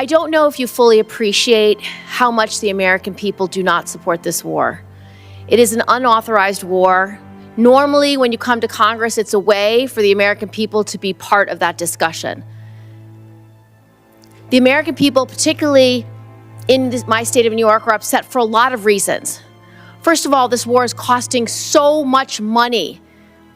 I don't know if you fully appreciate how much the American people do not support this war. It is an unauthorized war. Normally, when you come to Congress, it's a way for the American people to be part of that discussion. The American people, particularly in my state of New York, are upset for a lot of reasons. First of all, this war is costing so much money.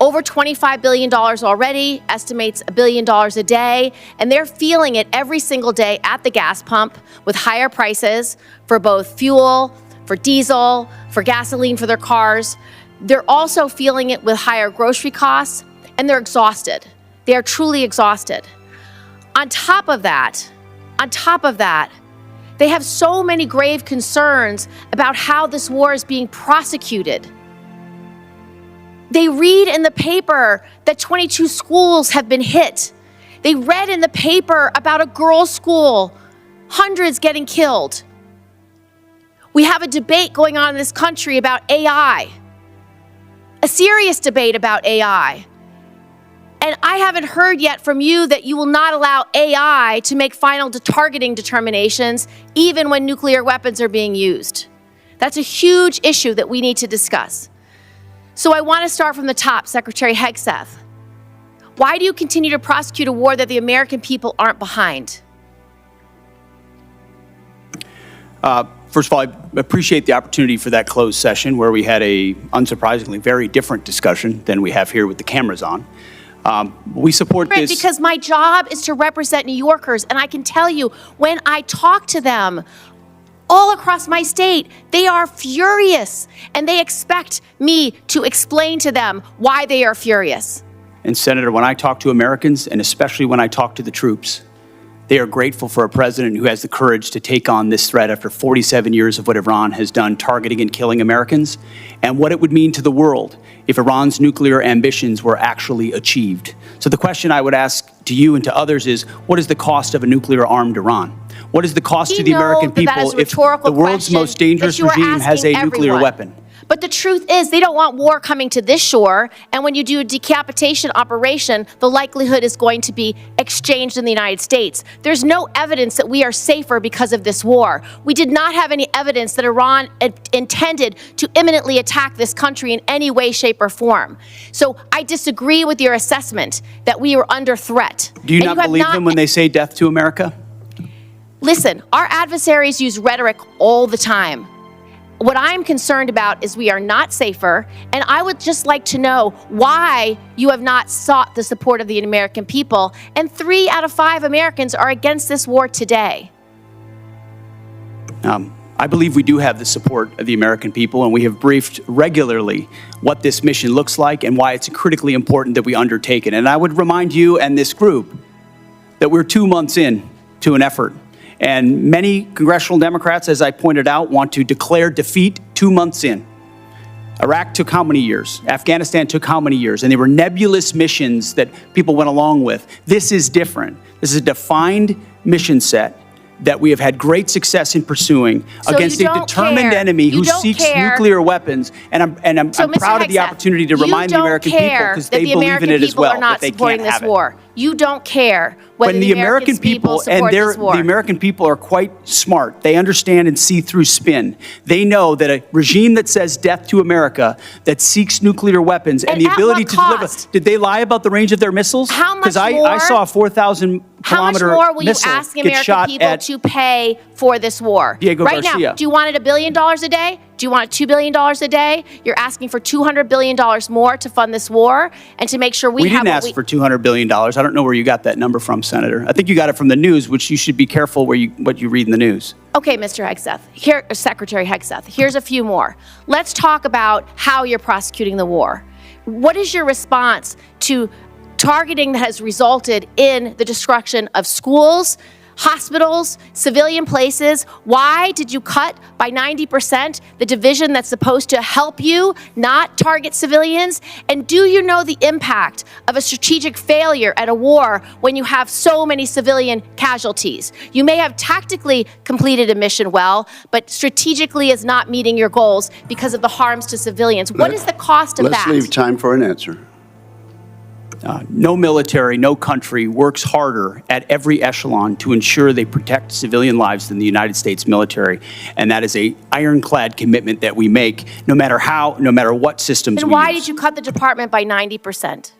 Over $25 billion already, estimates $1 billion a day, and they're feeling it every single day at the gas pump with higher prices for both fuel, for diesel, for gasoline for their cars. They're also feeling it with higher grocery costs, and they're exhausted. They are truly exhausted. On top of that, they have so many grave concerns about how this war is being prosecuted. They read in the paper that 22 schools have been hit. They read in the paper about a girls' school, hundreds getting killed. We have a debate going on in this country about AI, a serious debate about AI. And I haven't heard yet from you that you will not allow AI to make final targeting determinations, even when nuclear weapons are being used. That's a huge issue that we need to discuss. So I want to start from the top, Secretary Hegseth. Why do you continue to prosecute a war that the American people aren't behind? First of all, I appreciate the opportunity for that closed session where we had a, unsurprisingly, very different discussion than we have here with the cameras on. We support this because my job is to represent New Yorkers, and I can tell you, when I talk to them all across my state, they are furious, and they expect me to explain to them why they are furious. And Senator, when I talk to Americans, and especially when I talk to the troops, they are grateful for a president who has the courage to take on this threat after 47 years of what Iran has done, targeting and killing Americans, and what it would mean to the world if Iran's nuclear ambitions were actually achieved. So the question I would ask to you and to others is, what is the cost of a nuclear-armed Iran? What is the cost to the American people if the world's most dangerous regime has a nuclear weapon? But the truth is, they don't want war coming to this shore, and when you do a decapitation operation, the likelihood is going to be exchanged in the United States. There's no evidence that we are safer because of this war. We did not have any evidence that Iran intended to imminently attack this country in any way, shape, or form. So I disagree with your assessment that we are under threat. Do you not believe them when they say death to America? Listen, our adversaries use rhetoric all the time. What I'm concerned about is we are not safer, and I would just like to know why you have not sought the support of the American people, and 3 out of 5 Americans are against this war today. I believe we do have the support of the American people, and we have briefed regularly what this mission looks like and why it's critically important that we undertake it. And I would remind you and this group that we're 2 months in to an effort. And many congressional Democrats, as I pointed out, want to declare defeat 2 months in. Iraq took how many years? Afghanistan took how many years? And they were nebulous missions that people went along with. This is different. This is a defined mission set that we have had great success in pursuing against a determined enemy who seeks nuclear weapons. And I'm proud of the opportunity to remind the American people, because they believe in it as well, that they can't have it. You don't care whether the American people support this war. The American people are quite smart. They understand and see through spin. They know that a regime that says death to America, that seeks nuclear weapons and the ability to deliver. Did they lie about the range of their missiles? How much more? Because I saw a 4,000 kilometer How much more will you missile ask the American people to pay for this war? Diego right Garcia. Now, do you want it $1 billion a day? Do you want it $2 billion a day? You're asking for $200 billion more to fund this war and to make sure we have. We didn't ask for $200 billion. I don't know where you got that number from, Senator. I think you got it from the news, which you should be careful what you read in the news. Okay, Mr. Hegseth, Secretary Hegseth, here's a few more. Let's talk about how you're prosecuting the war. What is your response to targeting that has resulted in the destruction of schools, hospitals, civilian places? Why did you cut by 90% the division that's supposed to help you not target civilians? And do you know the impact of a strategic failure at a war when you have so many civilian casualties? You may have tactically completed a mission well, but strategically is not meeting your goals because of the harms to civilians. What is the cost of that? Let's leave time for an answer. No military, no country works harder at every echelon to ensure they protect civilian lives than the United States military. And that is an ironclad commitment that we make, no matter what systems we use. And why did you cut the department by 90%?